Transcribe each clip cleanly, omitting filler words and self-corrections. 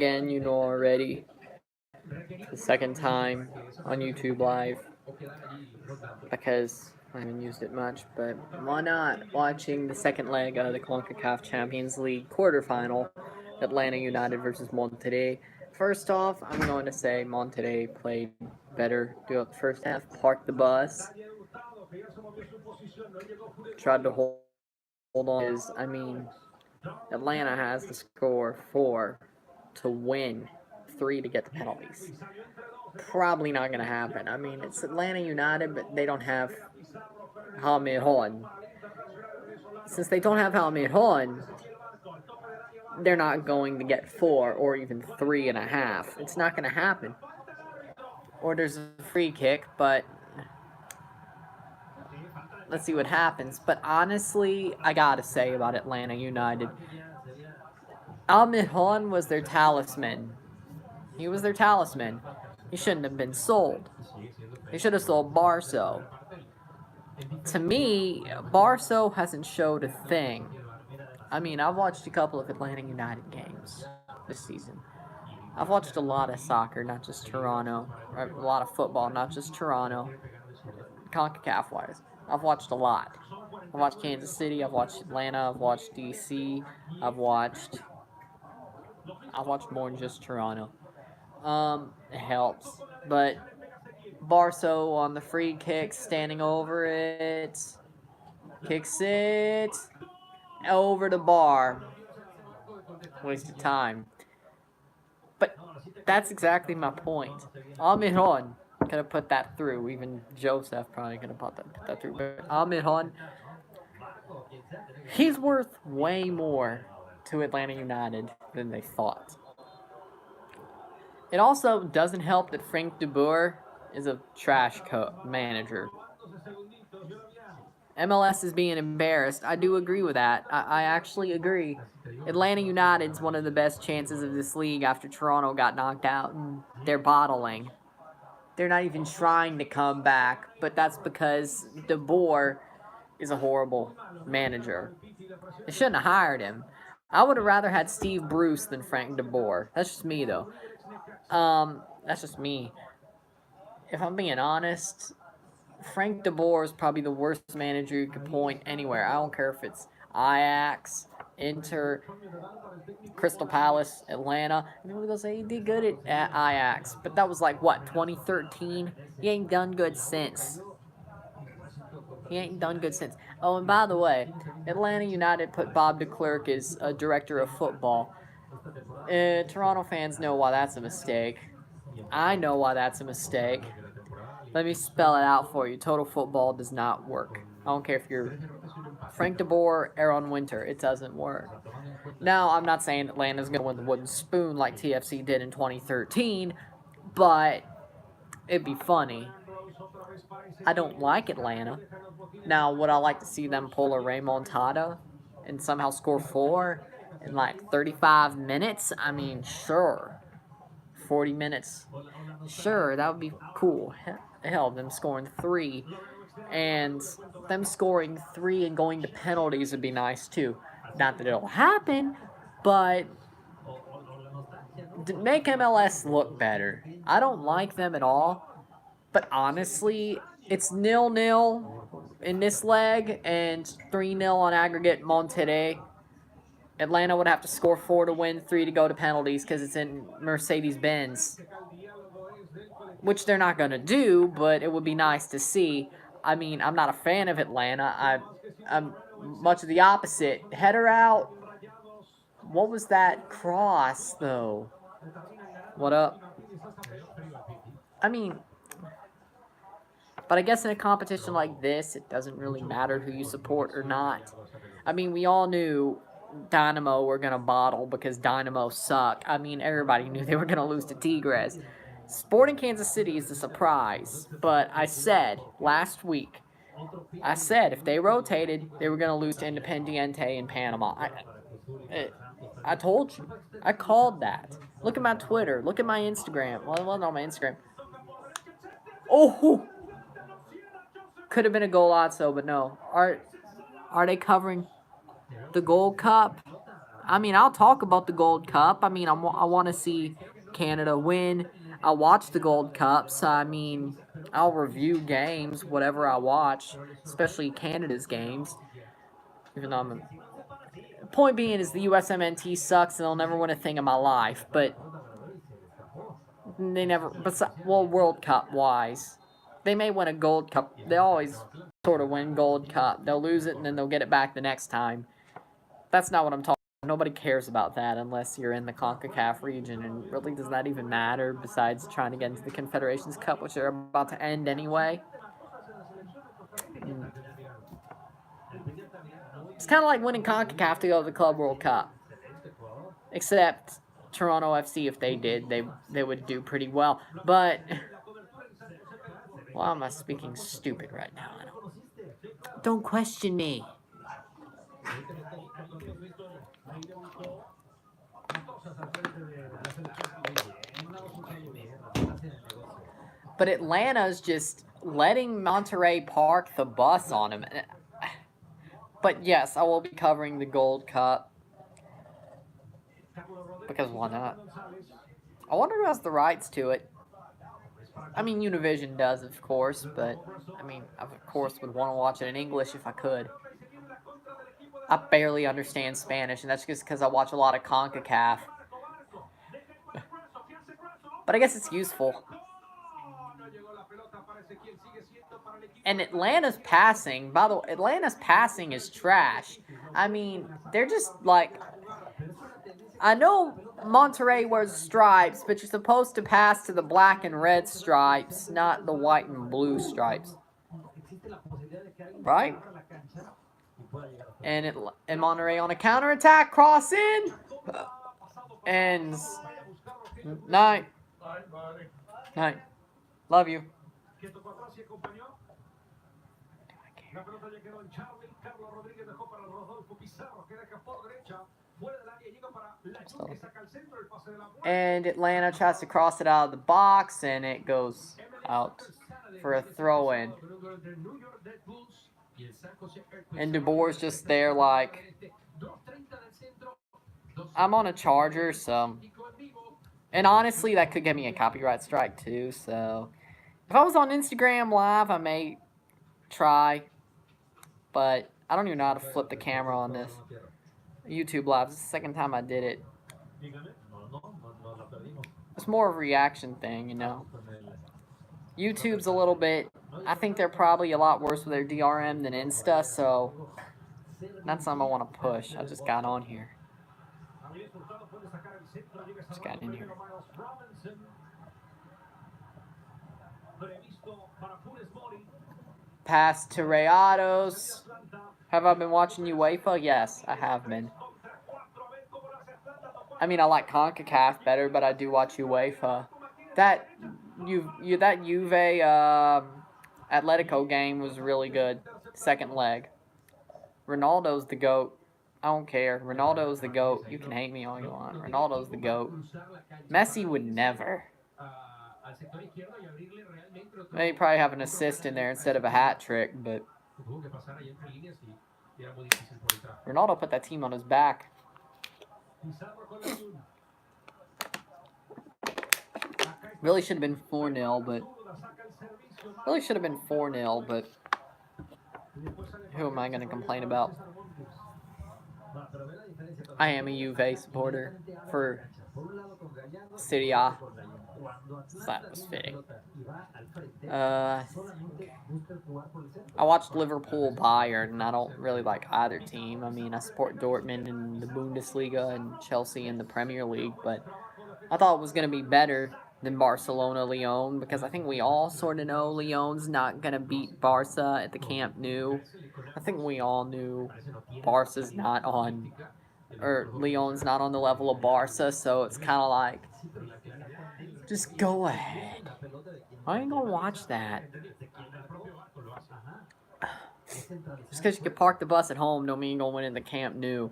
again, you know already. The second time on YouTube Live because I haven't used it much, but why not watching the second leg of the CONCACAF Champions League quarterfinal, Atlanta United versus Monterrey. First off, I'm going to say Monterrey played better throughout the first half, parked the bus, tried to hold on. Atlanta has to score 4 to win, 3 to get the penalties. Probably not going to happen. I mean, it's Atlanta United, but they don't have Hamid Hon. Since they don't have Hamid Hon, they're not going to get 4 or even 3.5. It's not going to happen. Or there's a free kick, but let's see what happens. But honestly, I gotta say about Atlanta United, Hamid Hon was their talisman. He was their talisman. He shouldn't have been sold. They should have sold Barso. To me, Barso hasn't showed a thing. I mean, I've watched a couple of Atlanta United games this season. I've watched a lot of soccer, not just Toronto. Or a lot of football, not just Toronto. CONCACAF-wise. I've watched a lot. I've watched Kansas City, I've watched Atlanta, I've watched DC, I've watched more than just Toronto. It helps. But Barso on the free kick, standing over it, kicks it over the bar. Waste of time. But that's exactly my point. Ahmed Hon could have put that through. Even Joseph probably could have put that through. But Ahmed Hon, he's worth way more to Atlanta United than they thought. It also doesn't help that Frank de Boer is a trash manager. MLS is being embarrassed. I do agree with that. I actually agree. Atlanta United's one of the best chances of this league after Toronto got knocked out, and they're bottling. They're not even trying to come back, but that's because De Boer is a horrible manager. They shouldn't have hired him. I would have rather had Steve Bruce than Frank de Boer. That's just me, though. That's just me. If I'm being honest, Frank de Boer is probably the worst manager you could point anywhere. I don't care if it's Ajax, Inter, Crystal Palace, Atlanta. People will say he did good at Ajax, but that was like, what, 2013? He ain't done good since. Oh, and by the way, Atlanta United put Bob de Klerk as a director of football. Toronto fans know why that's a mistake. I know why that's a mistake. Let me spell it out for you. Total football does not work. I don't care if you're Frank de Boer, Aaron Winter. It doesn't work. Now, I'm not saying Atlanta's going to win the wooden spoon like TFC did in 2013, but it'd be funny. I don't like Atlanta. Now, would I like to see them pull a remontada and somehow score 4 in like 35 minutes? I mean, sure. 40 minutes. Sure, that would be cool. Hell, them scoring 3. And them scoring 3 and going to penalties would be nice too. Not that it'll happen, but to make MLS look better. I don't like them at all. But honestly, it's 0-0 in this leg and 3-0 on aggregate Monterrey. Atlanta would have to score 4 to win, 3 to go to penalties because it's in Mercedes-Benz. Which they're not going to do, but it would be nice to see. I mean, I'm not a fan of Atlanta. I'm much of the opposite. Header out. What was that cross, though? What up? I mean, but I guess in a competition like this, it doesn't really matter who you support or not. I mean, we all knew Dynamo were going to bottle because Dynamo suck. I mean, everybody knew they were going to lose to Tigres. Sporting Kansas City is a surprise, but I said last week, if they rotated, they were going to lose to Independiente in Panama. I told you. I called that. Look at my Twitter. Look at my Instagram. Well, it wasn't on my Instagram. Oh! Could have been a golazo, but no. Are they covering the Gold Cup? I mean, I'll talk about the Gold Cup. I mean, I want to see Canada win. I watch the Gold Cups. I mean, I'll review games, whatever I watch, especially Canada's games. Even though point being is the USMNT sucks and they'll never win a thing in my life. But they never, well, World Cup wise, they may win a Gold Cup. They always sort of win Gold Cup. They'll lose it and then they'll get it back the next time. That's not what I'm talking about. Nobody cares about that unless you're in the CONCACAF region, and really does that even matter besides trying to get into the Confederations Cup, which are about to end anyway. It's kind of like winning CONCACAF to go to the Club World Cup. Except Toronto FC, if they did, they would do pretty well. But why am I speaking stupid right now? Don't question me. But Atlanta's just letting Monterrey park the bus on him. But yes, I will be covering the Gold Cup. Because why not? I wonder who has the rights to it. I mean, Univision does, of course, but I mean, of course, would want to watch it in English if I could. I barely understand Spanish, and that's just because I watch a lot of CONCACAF. But I guess it's useful. And Atlanta's passing, by the way, Atlanta's passing is trash. I mean, they're just like, I know Monterrey wears stripes, but you're supposed to pass to the black and red stripes, not the white and blue stripes. Right? And Monterrey on a counterattack, cross in, ends. Night. Night. Love you. And Atlanta tries to cross it out of the box, and it goes out for a throw-in. And DeBoer's just there like, I'm on a charger, so... And honestly, that could get me a copyright strike, too, so... If I was on Instagram Live, I may try, but I don't even know how to flip the camera on this. YouTube Live, this is the second time I did it. It's more of a reaction thing, you know. YouTube's a little bit, I think they're probably a lot worse with their DRM than Insta, so that's something I want to push. I just got on here. Just got in here. Pass to Rayados. Have I been watching UEFA? Yes, I have been. I mean, I like CONCACAF better, but I do watch UEFA. That Juve Atletico game was really good. Second leg. Ronaldo's the GOAT. I don't care. Ronaldo's the GOAT. You can hate me all you want. Ronaldo's the GOAT. Messi would never. They probably have an assist in there instead of a hat trick, but Ronaldo put that team on his back. Really should have been 4-0, but who am I going to complain about? I am a Juve supporter for Serie A. So that was fitting. I watched Liverpool Bayern, and I don't really like either team. I mean, I support Dortmund in the Bundesliga and Chelsea in the Premier League, but I thought it was going to be better than Barcelona-Lyon, because I think we all sort of know Lyon's not going to beat Barca at the Camp Nou. I think we all knew Barca's not on, or Lyon's not on the level of Barca, so it's kind of like, just go ahead. I ain't gonna watch that. Just because you can park the bus at home don't mean you're gonna win in the Camp Nou.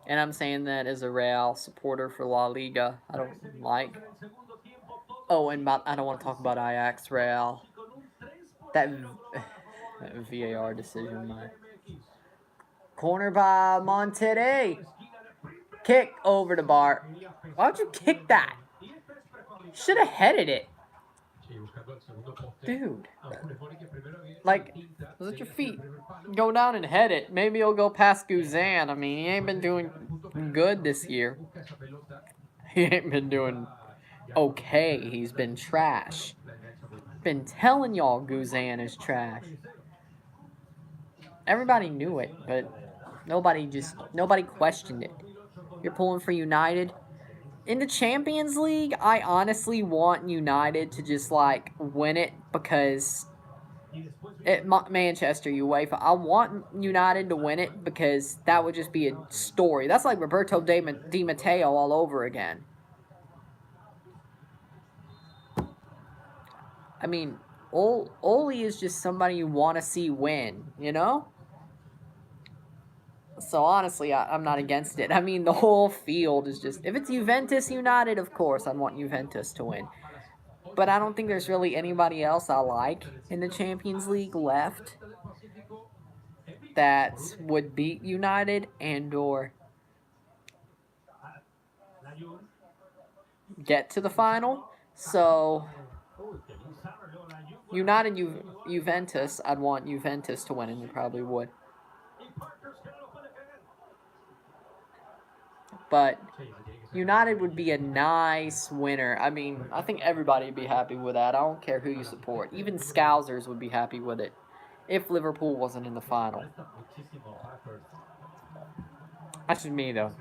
And I'm saying that as a Real supporter for La Liga. I don't like. Oh, and I don't want to talk about Ajax Real. That VAR decision might Corner by Monterrey. Kick over the bar. Why'd you kick that? Should have headed it. Dude. Like, let your feet go down and head it. Maybe he'll go past Guzan. I mean, he ain't been doing good this year. He ain't been doing okay. He's been trash. Been telling y'all Guzan is trash. Everybody knew it, but nobody questioned it. You're pulling for United. In the Champions League, I honestly want United to just, like, win it because Manchester UEFA. I want United to win it because that would just be a story. That's like Roberto Di Matteo all over again. I mean, Oli is just somebody you want to see win, you know? So honestly, I'm not against it. I mean, the whole field is just... If it's Juventus United, of course, I'd want Juventus to win. But I don't think there's really anybody else I like in the Champions League left that would beat United and or get to the final. So, United Juventus, I'd want Juventus to win, and you probably would. But United would be a nice winner. I mean, I think everybody would be happy with that. I don't care who you support. Even Scousers would be happy with it if Liverpool wasn't in the final. That's just me, though.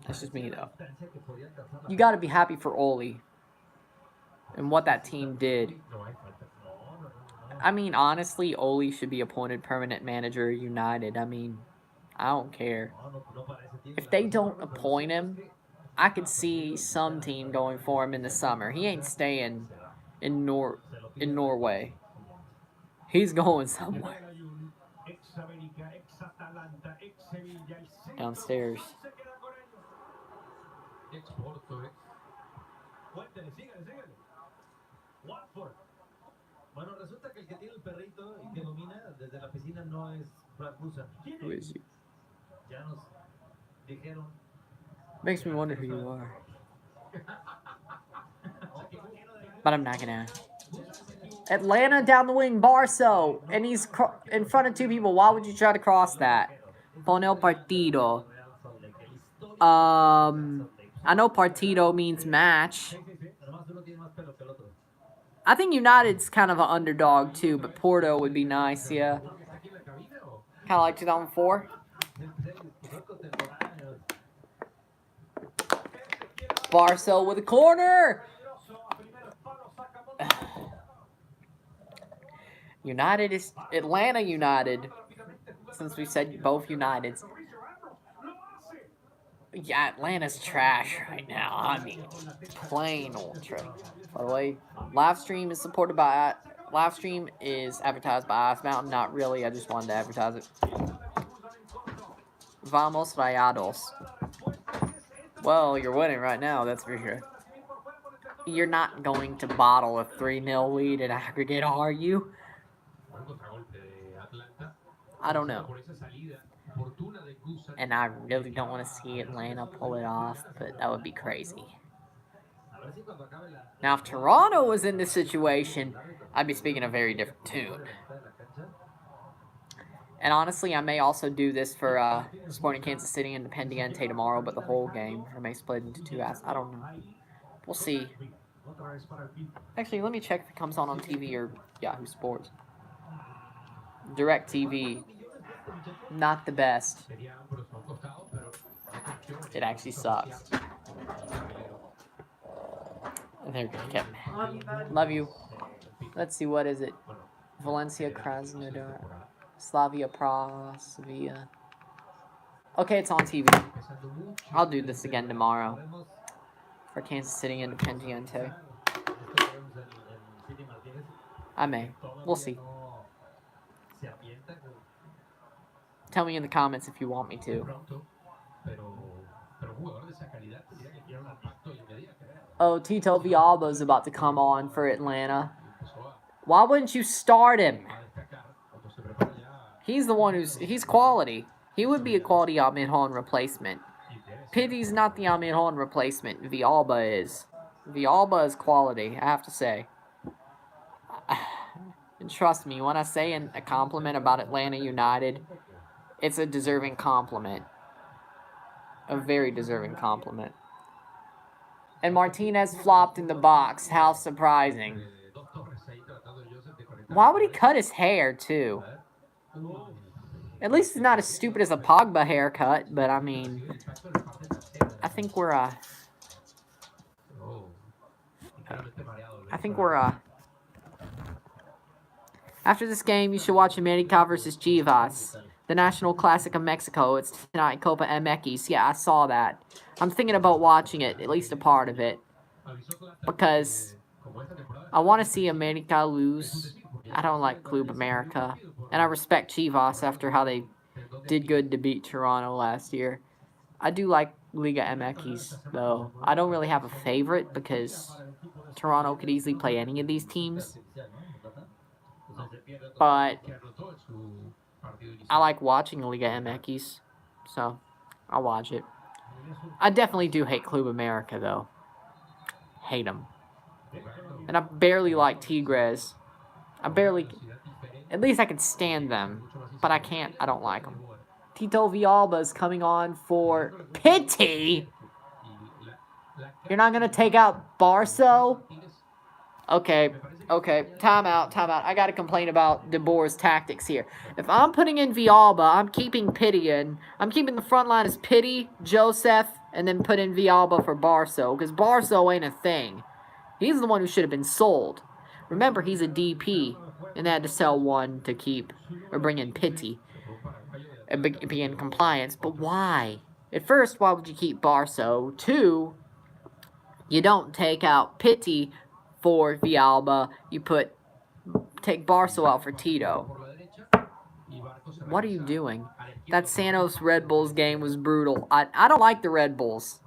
That's just me, though. You got to be happy for Oli and what that team did. I mean, honestly, Oli should be appointed permanent manager of United. I mean, I don't care. If they don't appoint him, I could see some team going for him in the summer. He ain't staying in Norway. He's going somewhere. Downstairs. Who is you? Makes me wonder who you are. But I'm not gonna. Atlanta down the wing, Barso, and he's in front of two people. Why would you try to cross that? Pon el partido. I know partido means match. I think United's kind of an underdog too, but Porto would be nice, yeah. Kind of like 2004. Barso with a corner. United is Atlanta United. Since we said both Uniteds. Yeah, Atlanta's trash right now. I mean, plain old trash. By the way, live stream is advertised by Ice Mountain. Not really. I just wanted to advertise it. Vamos Rayados. Well, you're winning right now, that's for sure. You're not going to bottle a 3-0 lead in aggregate, are you? I don't know. And I really don't want to see Atlanta pull it off, but that would be crazy. Now, if Toronto was in this situation, I'd be speaking a very different tune. And honestly, I may also do this for Sporting Kansas City and Independiente tomorrow, but the whole game. I may split it into two halves. I don't know. We'll see. Actually, let me check if it comes on TV or Yahoo Sports. Direct TV. Not the best. It actually sucks. There, kept. Love you. Let's see, what is it? Valencia, Krasnodar, Slavia, Prague, Sevilla. Okay, it's on TV. I'll do this again tomorrow for Kansas City Independiente. I may. We'll see. Tell me in the comments if you want me to. Oh, Tito Villalba's about to come on for Atlanta. Why wouldn't you start him? He's the one he's quality. He would be a quality Almirón replacement. Pitty's not the Almirón replacement. Villalba is. Villalba is quality, I have to say. And trust me, when I say a compliment about Atlanta United, it's a deserving compliment. A very deserving compliment. And Martinez flopped in the box. How surprising. Why would he cut his hair, too? At least it's not as stupid as a Pogba haircut, but I mean, I think we're after this game, you should watch America versus Chivas, the National Classic of Mexico. It's tonight, Copa MX. Yeah, I saw that. I'm thinking about watching it, at least a part of it, because I want to see America lose. I don't like Club America, and I respect Chivas after how they did good to beat Toronto last year. I do like Liga MX, though. I don't really have a favorite because Toronto could easily play any of these teams. But I like watching Liga MX, so I'll watch it. I definitely do hate Club America, though. Hate them. And I barely like Tigres. At least I can stand them, but I don't like them. Tito Villalba is coming on for Pity. You're not going to take out Barso? Okay. Time out. I got to complain about De Boer's tactics here. If I'm putting in Villalba, I'm keeping Pity in. I'm keeping the front line as Pity, Joseph, and then put in Villalba for Barso, because Barso ain't a thing. He's the one who should have been sold. Remember, he's a DP, and they had to sell one to keep, or bring in Pity, and be in compliance. But why? At first, why would you keep Barso? 2, you don't take out Pity for Villalba. You take Barso out for Tito. What are you doing? That Santos Red Bulls game was brutal. I don't like the Red Bulls,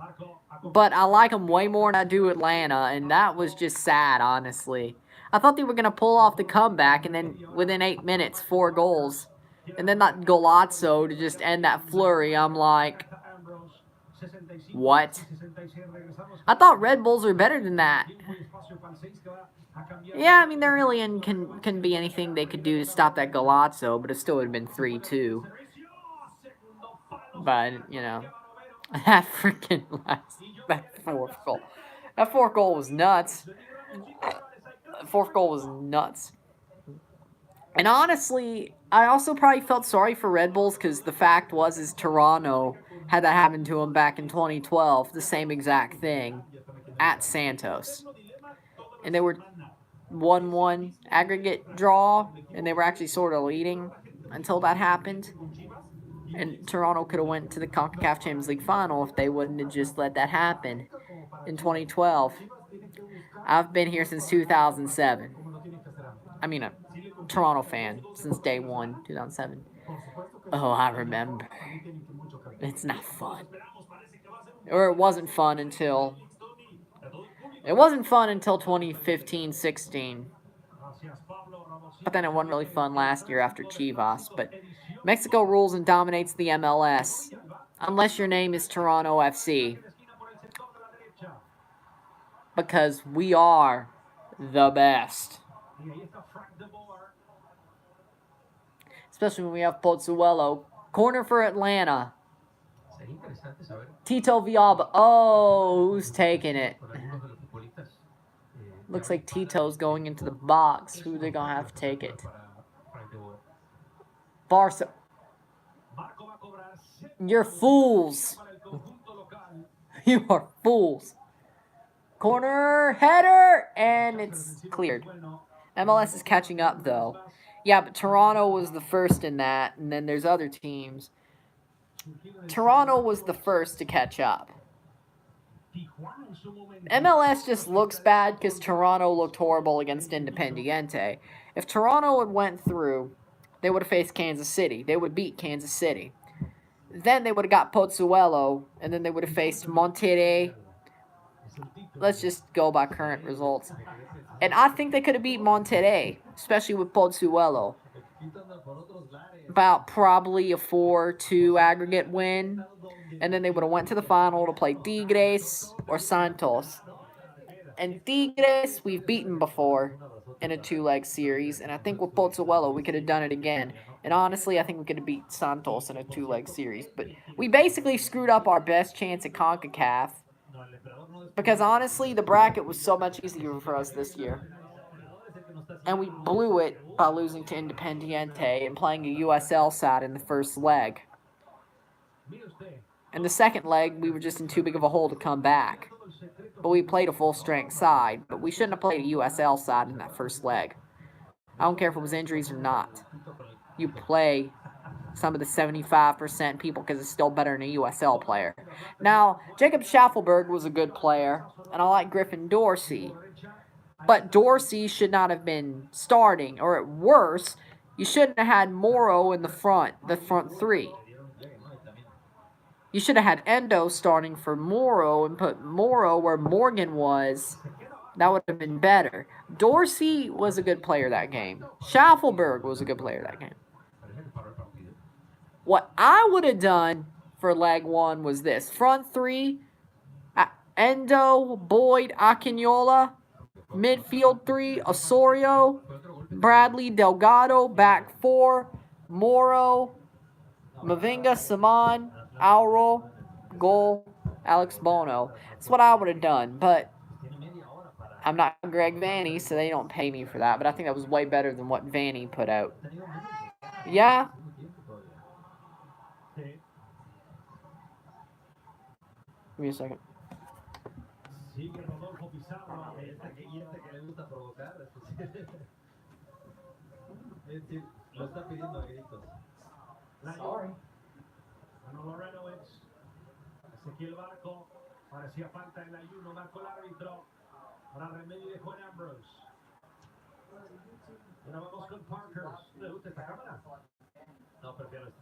but I like them way more than I do Atlanta, and that was just sad, honestly. I thought they were going to pull off the comeback, and then within 8 minutes, 4 goals. And then that Golazzo to just end that flurry. I'm like, what? I thought Red Bulls are better than that. Yeah, I mean, there really can be anything they could do to stop that Golazzo, but it still would have been 3-2. But, you know, that freaking that fourth goal. That fourth goal was nuts. That fourth goal was nuts. And honestly, I also probably felt sorry for Red Bulls because the fact is Toronto had that happen to them back in 2012, the same exact thing at Santos. And they were 1-1 aggregate draw, and they were actually sort of leading until that happened. And Toronto could have went to the CONCACAF Champions League final if they wouldn't have just let that happen in 2012. I've been here since 2007. I mean, a Toronto fan since day 1, 2007. Oh, I remember. It's not fun. Or it wasn't fun until 2015-16. But then it wasn't really fun last year after Chivas. But Mexico rules and dominates the MLS. Unless your name is Toronto FC. Because we are the best. Especially when we have Pozzuelo. Corner for Atlanta. Tito Villalba. Oh, who's taking it? Looks like Tito's going into the box. Who are they going to have to take it? Barca. You're fools. You are fools. Corner, header, and it's cleared. MLS is catching up, though. Yeah, but Toronto was the first in that, and then there's other teams. Toronto was the first to catch up. MLS just looks bad because Toronto looked horrible against Independiente. If Toronto had went through, they would have faced Kansas City. They would beat Kansas City. Then they would have got Pozzuelo, and then they would have faced Monterrey. Let's just go by current results. And I think they could have beat Monterrey, especially with Pozzuelo. about probably a 4-2 aggregate win. And then they would have went to the final to play Tigres or Santos. And Tigres, we've beaten before in a 2-leg series. And I think with Pozzuelo, we could have done it again. And honestly, I think we could have beat Santos in a 2-leg series. But we basically screwed up our best chance at CONCACAF. Because honestly, the bracket was so much easier for us this year. And we blew it by losing to Independiente and playing a USL side in the first leg. In the second leg, we were just in too big of a hole to come back. But we played a full-strength side, but we shouldn't have played a USL side in that first leg. I don't care if it was injuries or not. You play some of the 75% people because it's still better than a USL player. Now, Jacob Schaffelberg was a good player, and I like Griffin Dorsey. But Dorsey should not have been starting, or at worst, you shouldn't have had Morrow in the front three. You should have had Endo starting for Morrow and put Morrow where Morgan was. That would have been better. Dorsey was a good player that game. Schaffelberg was a good player that game. What I would have done for leg one was this. Front three, Endo, Boyd, Akinola. Midfield three, Osorio, Bradley, Delgado. Back four, Morrow, Mavinga, Saman, Auro, goal, Alex Bono. That's what I would have done, but I'm not Greg Vanny, so they don't pay me for that. But I think that was way better than what Vanny put out. Yeah. Give me a second. Sorry. Ezequiel Barco, parecía falta el ayuno, marcó el árbitro para remedio de Juan Ambrose. Ahora vamos con Parker. ¿Le gusta esta cámara? No, prefiero esta.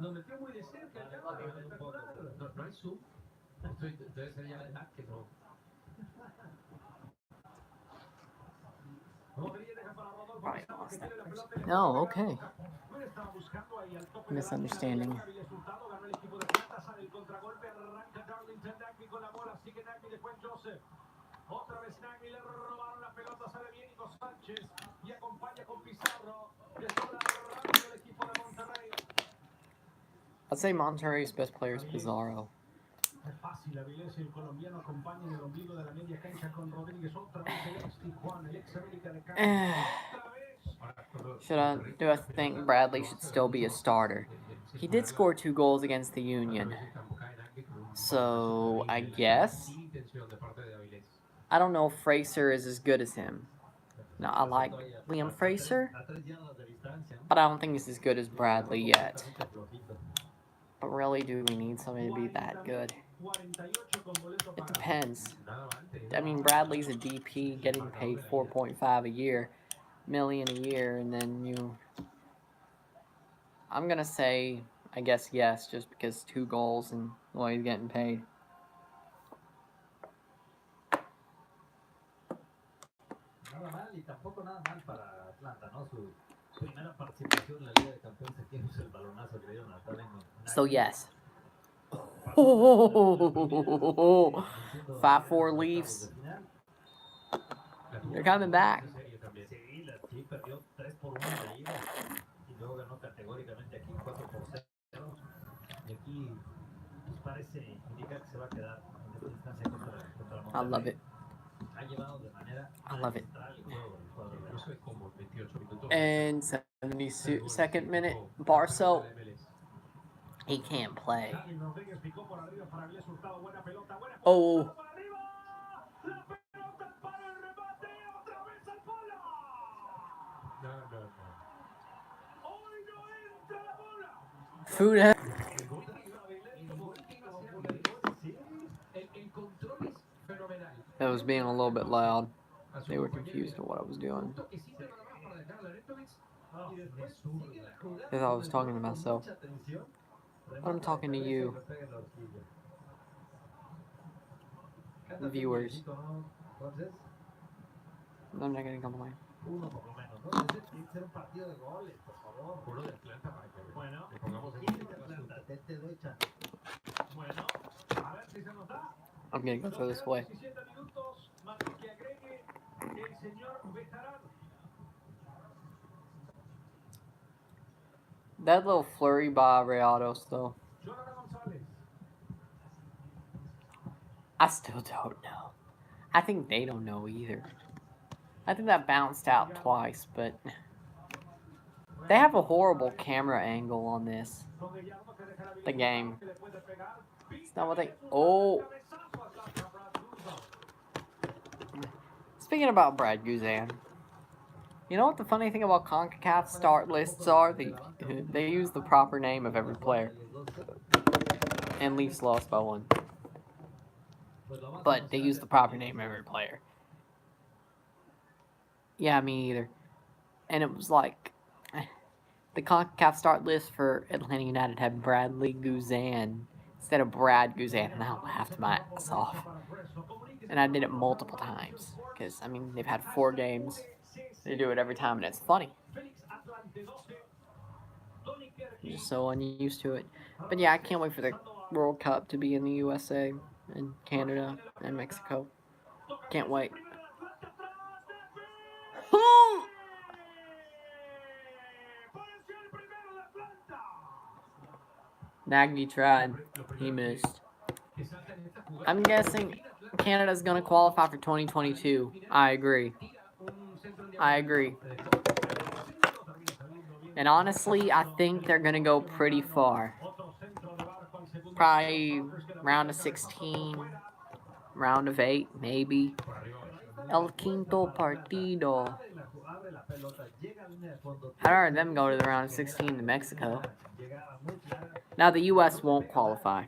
Nos metió muy de cerca ya. No hay zoom. Debe ser ya la edad que no. No, okay. Misunderstanding. I'd say Monterrey's best player is Pizarro. Do I think Bradley should still be a starter? He did score 2 goals against the Union. So, I guess. I don't know if Fraser is as good as him. Now, I like Liam Fraser, but I don't think he's as good as Bradley yet. But really, do we need somebody to be that good? It depends. I mean, Bradley's a DP getting paid $4.5 million a year, and then I'm gonna say, I guess yes, just because 2 goals and well, he's getting paid. So yes. 5-4 Leafs. They're coming back. I love it. I love it. And 72nd minute, Barso. He can't play. Oh. Food. That was being a little bit loud. They were confused at what I was doing. Because I was talking to myself. I'm talking to you. Viewers. I'm not gonna complain. I'm gonna go throw this way. That little flurry by Rayados, though. I still don't know. I think they don't know either. I think that bounced out twice, but they have a horrible camera angle on this. The game. It's not what they... Oh! Speaking about Brad Guzan, you know what the funny thing about CONCACAF start lists are? They use the proper name of every player. And Leafs lost by 1. But they use the proper name of every player. Yeah, me either. And it was like... The CONCACAF start list for Atlanta United had Bradley Guzan instead of Brad Guzan, and I laughed my ass off. And I did it multiple times, because, I mean, they've had 4 games. They do it every time, and it's funny. I'm just so unused to it. But yeah, I can't wait for the World Cup to be in the USA and Canada and Mexico. Can't wait. Nagy tried. He missed. I'm guessing Canada's going to qualify for 2022. I agree. And honestly, I think they're going to go pretty far. Probably round of 16, round of 8, maybe. El quinto partido. I'd rather them go to the round of 16 to Mexico. Now, the U.S. won't qualify.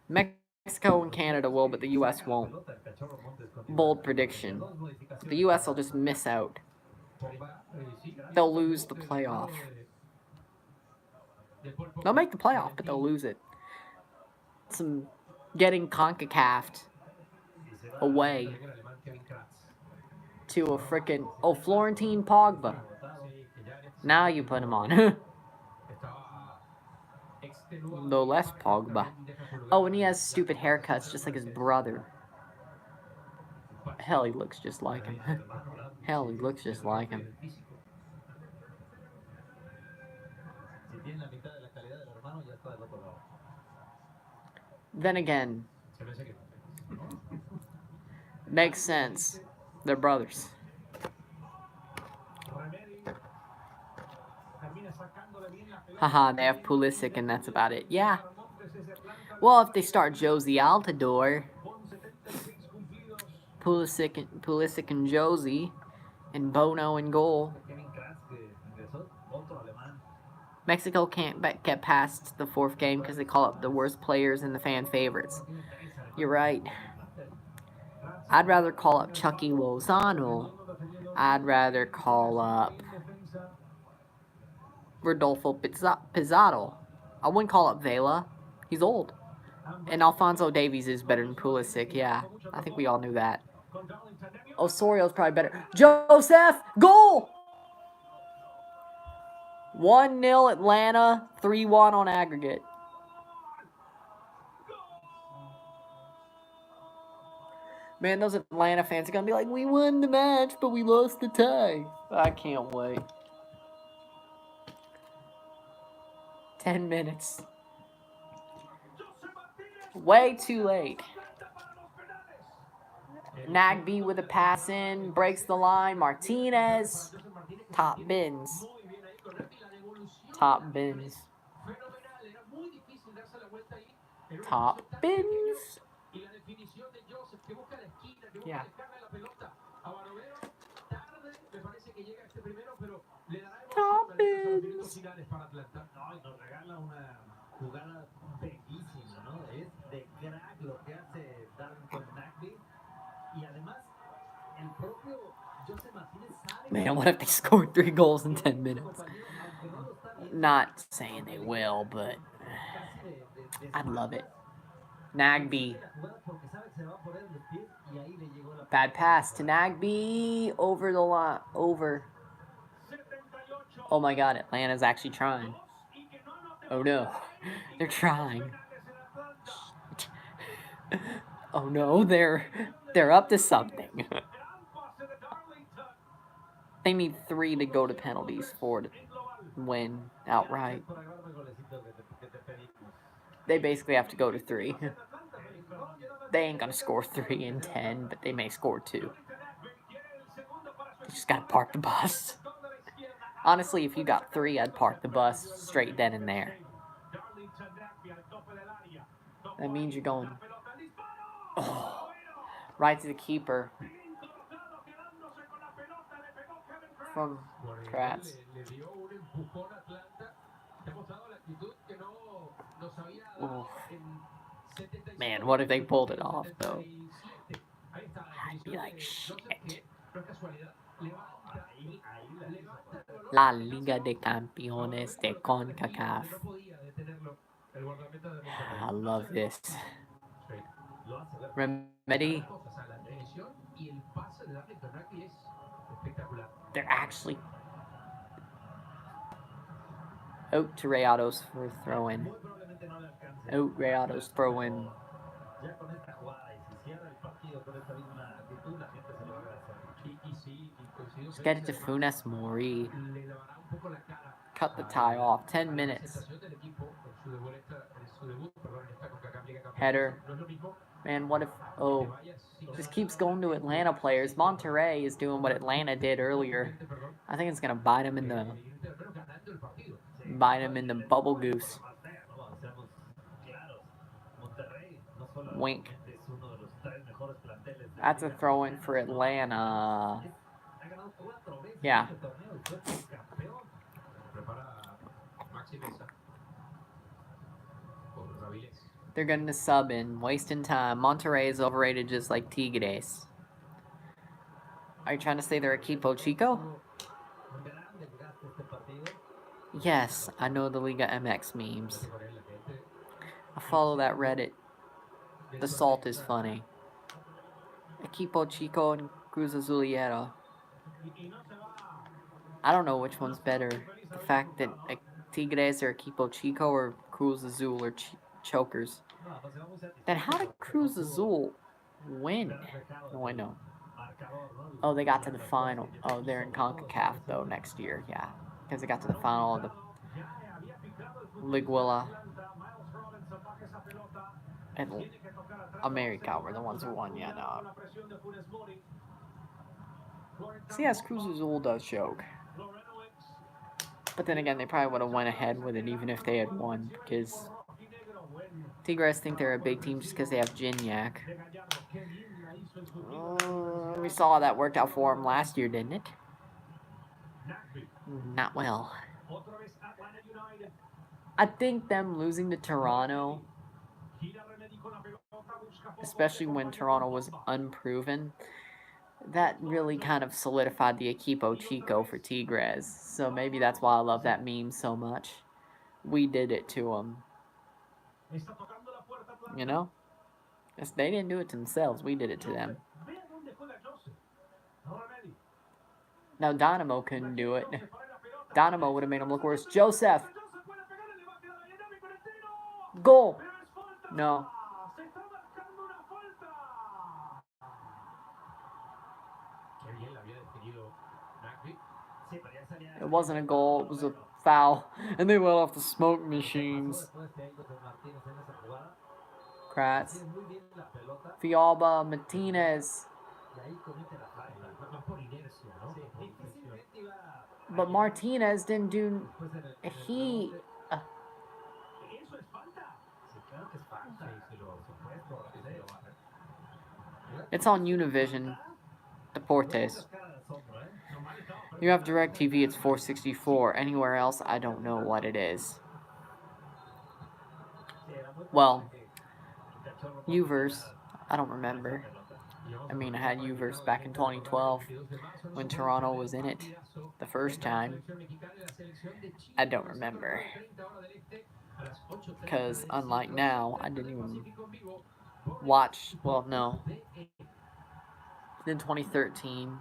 Mexico and Canada will, but the U.S. won't. Bold prediction. The U.S. will just miss out. They'll lose the playoff. They'll make the playoff, but they'll lose it. Some getting CONCACAF'd away to a frickin' Florentine Pogba. Now you put him on. No less Pogba. Oh, and he has stupid haircuts just like his brother. Hell, he looks just like him. Hell, he looks just like him. Then again, makes sense. They're brothers. Haha, they have Pulisic and that's about it. Yeah. Well, if they start Josie Altidore, Pulisic and Josie, and Bono in goal. Mexico can't get past the 4th game because they call up the worst players and the fan favorites. You're right. I'd rather call up Chucky Lozano. I'd rather call up Rodolfo Pizarro. I wouldn't call up Vela. He's old. And Alphonso Davies is better than Pulisic, yeah. I think we all knew that. Osorio's probably better. Joseph! Goal! 1-0 Atlanta, 3-1 on aggregate. Man, those Atlanta fans are going to be like, we won the match, but we lost the tie. I can't wait. 10 minutes. Way too late. Nagby with a pass in, breaks the line. Martinez. Top bins. Top bins. Top bins. Yeah. Top bins. Man, what if they scored 3 goals in 10 minutes? Not saying they will, but I'd love it. Nagby. Bad pass to Nagby. Over the line. Over. Oh my god, Atlanta's actually trying. Oh no, they're trying. Oh no, they're up to something. They need 3 to go to penalties for to win outright. They basically have to go to 3. They ain't gonna score 3 in 10, but they may score 2. You just gotta park the bus. Honestly, if you got 3, I'd park the bus straight then and there. That means you're going right to the keeper from Kratz. Ooh. Man, what if they pulled it off, though? I'd be like, shit. La Liga de Campeones de CONCACAF. I love this. Remedy. They're actually out to Rayados for throw-in. Out Rayados throw-in. Just get it to Funes Mori. Cut the tie off. 10 minutes. Header. Man, what if... Oh. Just keeps going to Atlanta players. Monterrey is doing what Atlanta did earlier. I think it's going to bite him in the... bubble goose. Wink. That's a throw-in for Atlanta. Yeah. They're getting a sub in, wasting time. Monterrey is overrated just like Tigres. Are you trying to say they're Equipo Chico? Yes, I know the Liga MX memes. I follow that Reddit. The salt is funny. Equipo Chico and Cruz Azuliera. I don't know which one's better. The fact that Tigres are Equipo Chico or Cruz Azul or chokers. Then how did Cruz Azul win? No, I know. Oh, they got to the final. Oh, they're in CONCACAF, though, next year. Yeah, because they got to the final of the Liguilla and America were the ones who won. Yeah, no. See, yes, Cruz Azul does choke. But then again, they probably would have went ahead with it even if they had won, because Tigres think they're a big team just because they have Gignac. We saw that worked out for them last year, didn't it? Not well. I think them losing to Toronto, especially when Toronto was unproven, that really kind of solidified the Equipo Chico for Tigres. So maybe that's why I love that meme so much. We did it to them. You know? They didn't do it to themselves. We did it to them. Now, Dynamo couldn't do it. Dynamo would have made him look worse. Joseph! Goal! No. It wasn't a goal. It was a foul. And they went off the smoke machines. Kratz. Fialba, Martinez. But Martinez didn't do... He... It's on Univision. Deportes. You have DirecTV, it's 464. Anywhere else, I don't know what it is. Well, Uverse, I don't remember. I mean, I had Uverse back in 2012 when Toronto was in it the first time. I don't remember. Because unlike now, I didn't even watch, well, no. In 2013,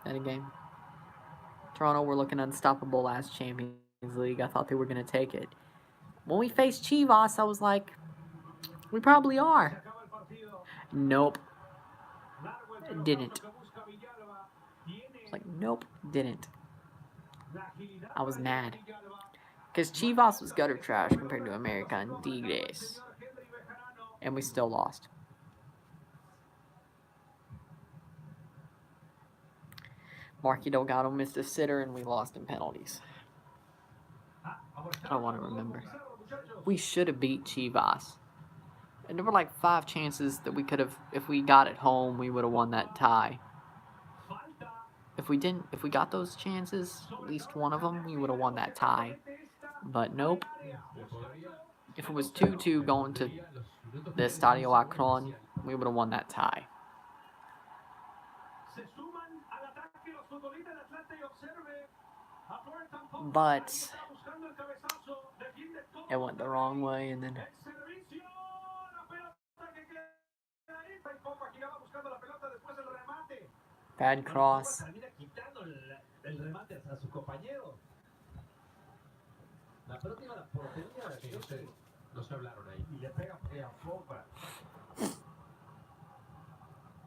at a game. Toronto were looking unstoppable last Champions League. I thought they were going to take it. When we faced Chivas, I was like, we probably are. Nope. Didn't. It's like, nope, didn't. I was mad. Because Chivas was gutter trash compared to America in D-Days. And we still lost. Marky Delgado missed a sitter and we lost in penalties. I don't want to remember. We should have beat Chivas. And there were like 5 chances that we could have, if we got it home, we would have won that tie. If we got those chances, at least one of them, we would have won that tie. But nope. If it was 2-2 going to the Estadio Akron, we would have won that tie. But it went the wrong way, and then bad cross.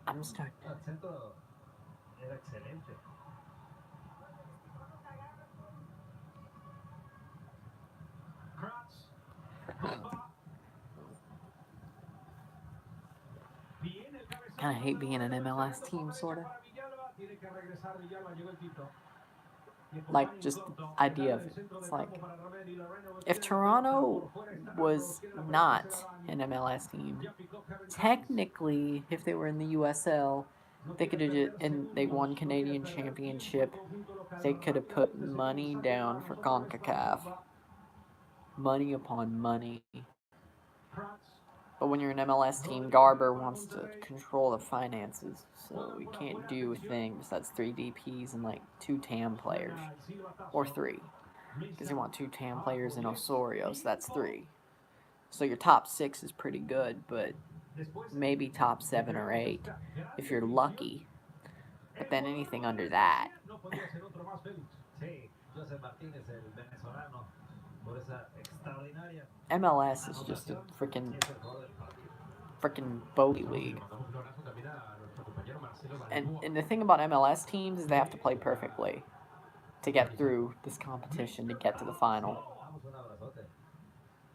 I'm starting. Kind of hate being an MLS team, sort of. Like, just the idea of it. It's like, if Toronto was not an MLS team, technically, if they were in the USL, they could have, and they won Canadian Championship, they could have put money down for CONCACAF. Money upon money. But when you're an MLS team, Garber wants to control the finances, so we can't do a thing besides 3 DPs and like 2 TAM players. Or 3. Because you want 2 TAM players in Osorio, so that's 3. So your top 6 is pretty good, but maybe top 7 or 8 if you're lucky. But then anything under that. MLS is just a freaking bogey league. And the thing about MLS teams is they have to play perfectly to get through this competition, to get to the final.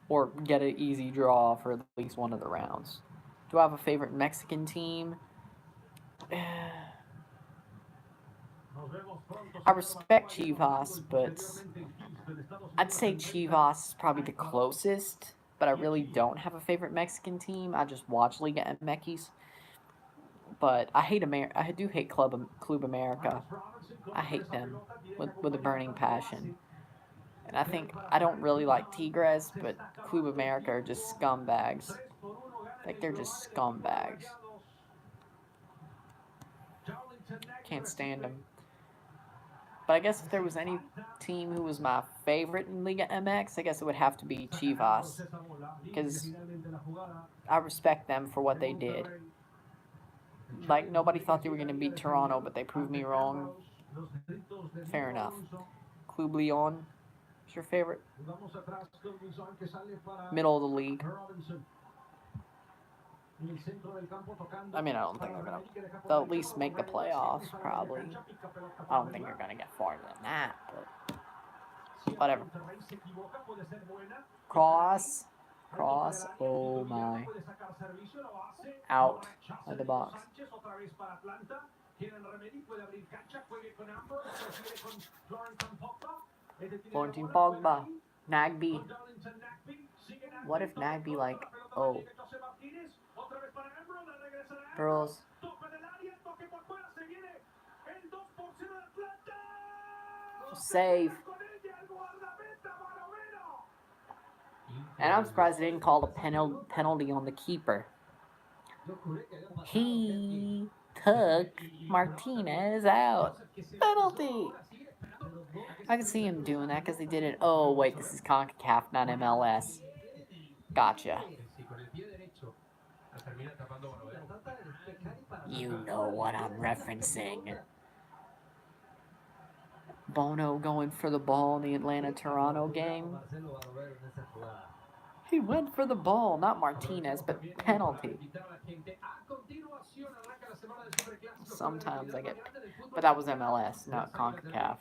Or get an easy draw for at least one of the rounds. Do I have a favorite Mexican team? I respect Chivas, but I'd say Chivas is probably the closest, but I really don't have a favorite Mexican team. I just watch Liga MX. But I hate I do hate Club America. I hate them with a burning passion. And I don't really like Tigres, but Club America are just scumbags. Like, they're just scumbags. Can't stand them. But I guess if there was any team who was my favorite in Liga MX, I guess it would have to be Chivas. Because I respect them for what they did. Like, nobody thought they were going to beat Toronto, but they proved me wrong. Fair enough. Club Leon is your favorite? Middle of the league. I mean, I don't think they'll at least make the playoffs, probably. I don't think they're going to get farther than that, but whatever. Cross, oh my. Out of the box. Florentine Pogba, Nagby. What if Nagby, like, oh, girls. Save. And I'm surprised they didn't call a penalty on the keeper. He took Martinez out. Penalty. I can see him doing that because they did it. Oh, wait, this is CONCACAF, not MLS. Gotcha. You know what I'm referencing. Bono going for the ball in the Atlanta-Toronto game. He went for the ball, not Martinez, but penalty. Sometimes I get, but that was MLS, not CONCACAF.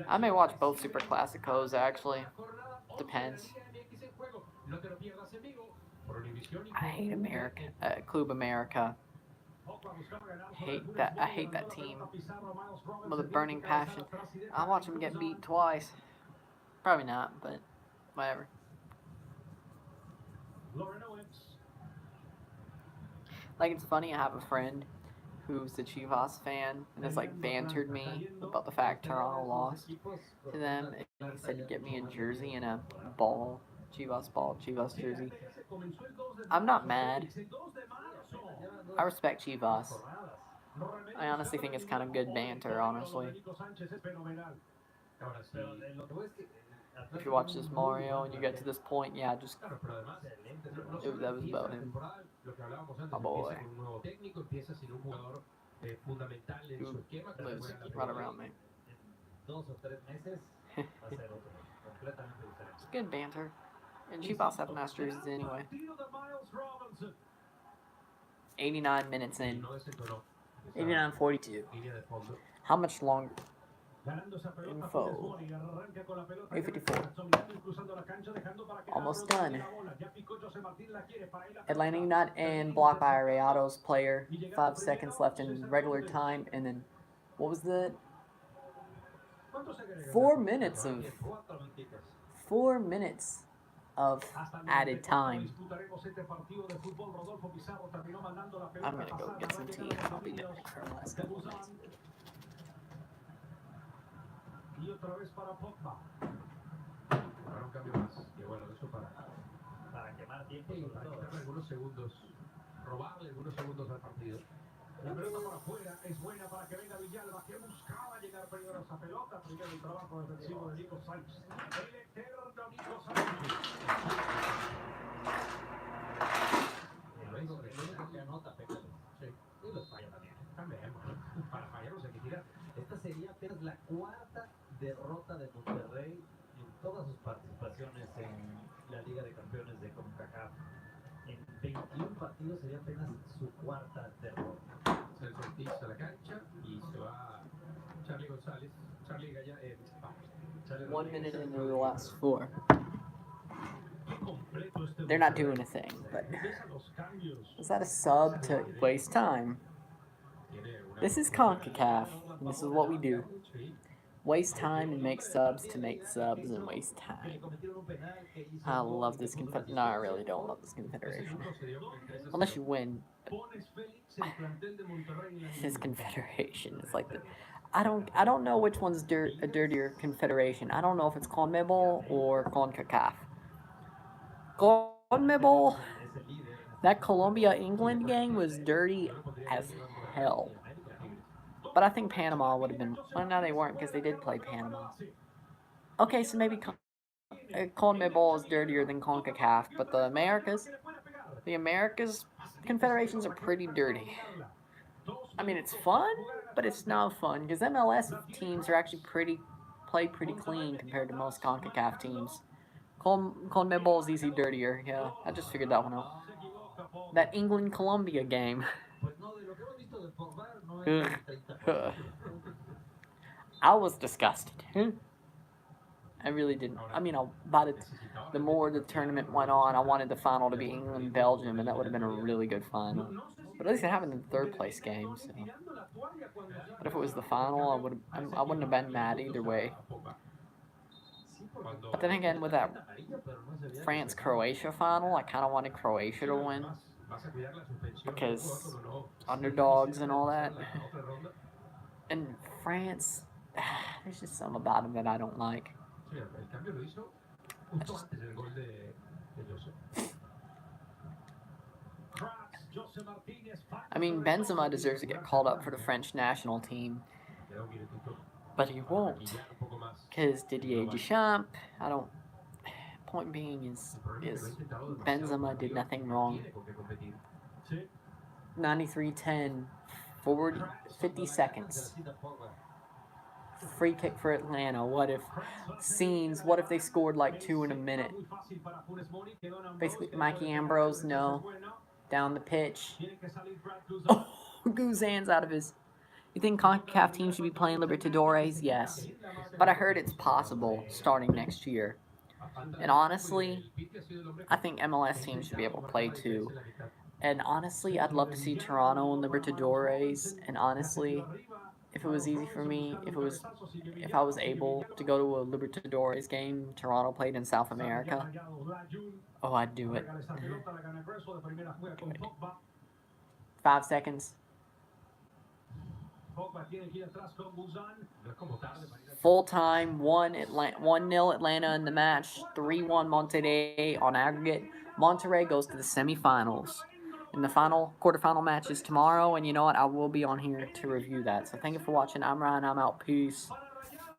I may watch both Super Clásicos actually. Depends. I hate America, Club America. I hate that team with a burning passion. I'll watch them get beat twice. Probably not, but whatever. Like, it's funny, I have a friend who's a Chivas fan and has like bantered me about the fact Toronto lost to them. And he said he'd get me a jersey and a Chivas jersey. I'm not mad. I respect Chivas. I honestly think it's kind of good banter, honestly. If you watch this Mario and you get to this point, yeah, just that was about him. My boy. Liz, right around me. It's good banter. And Chivas have nice jerseys anyway. 89 minutes in. 89:42. How much longer? Info. 8:54. Almost done. Atlanta United and blocked by a Rayados player. 5 seconds left in regular time, and then what was that? 4 minutes of added time. I'm gonna go get some tea. I'll be back for the last couple minutes. Y otra vez para Pogba. Para un cambio más. Y bueno, eso para quemar tiempo, para quitarle algunos segundos, robarle algunos segundos al partido. La pelota por afuera es buena para que venga Villalba, que buscaba llegar primero a esa pelota. Primero el trabajo defensivo de Nico Sánchez. El eterno Nico Sánchez. El único que anota, Pecado. Sí. Y los falla también. También, bueno. Para fallarlos hay que tirar. Esta sería apenas la cuarta derrota de Monterrey en todas sus participaciones en la Liga de Campeones de CONCACAF. En 21 partidos sería apenas su cuarta derrota. Se sortiza a la cancha y se va Charlie González. Charlie Gaya. 1 minute into the last 4. They're not doing a thing, but is that a sub to waste time? This is CONCACAF, and this is what we do. Waste time and make subs to make subs and waste time. I love this confederation. No, I really don't love this confederation. Unless you win. This confederation is like the... I don't know which one's a dirtier confederation. I don't know if it's CONMEBOL or CONCACAF. CONMEBOL, that Colombia-England game was dirty as hell. But I think Panama would have been... Well, no, they weren't, because they did play Panama. Okay, so maybe CONMEBOL is dirtier than CONCACAF, but the Americas confederations are pretty dirty. I mean, it's fun, but it's not fun, because MLS teams are actually play pretty clean compared to most CONCACAF teams. CONMEBOL is easy dirtier, yeah, I just figured that one out. That England-Colombia game. I was disgusted. I really didn't. I mean, the more the tournament went on, I wanted the final to be England-Belgium, and that would have been a really good final. But at least it happened in the third-place game. So. But if it was the final, I wouldn't have been mad either way. But then again, with that France-Croatia final, I kind of wanted Croatia to win. Because underdogs and all that. And France, there's just something about them that I don't like. I mean, Benzema deserves to get called up for the French national team. But he won't. Because Didier Deschamps, point being is Benzema did nothing wrong. 93-10, 50 seconds. Free kick for Atlanta. What if they scored like 2 in a minute? Basically, Mikey Ambrose, no. Down the pitch. Oh, Guzan's out of his... You think CONCACAF teams should be playing Libertadores? Yes. But I heard it's possible starting next year. And honestly, I think MLS teams should be able to play too. And honestly, I'd love to see Toronto and Libertadores. And honestly, if it was easy for me, if I was able to go to a Libertadores game, Toronto played in South America, oh, I'd do it. 5 seconds. Full time, 1-0 Atlanta in the match, 3-1 Monterrey on aggregate. Monterrey goes to the semifinals. And the quarterfinal match is tomorrow, and you know what? I will be on here to review that. So thank you for watching. I'm Ryan. I'm out. Peace.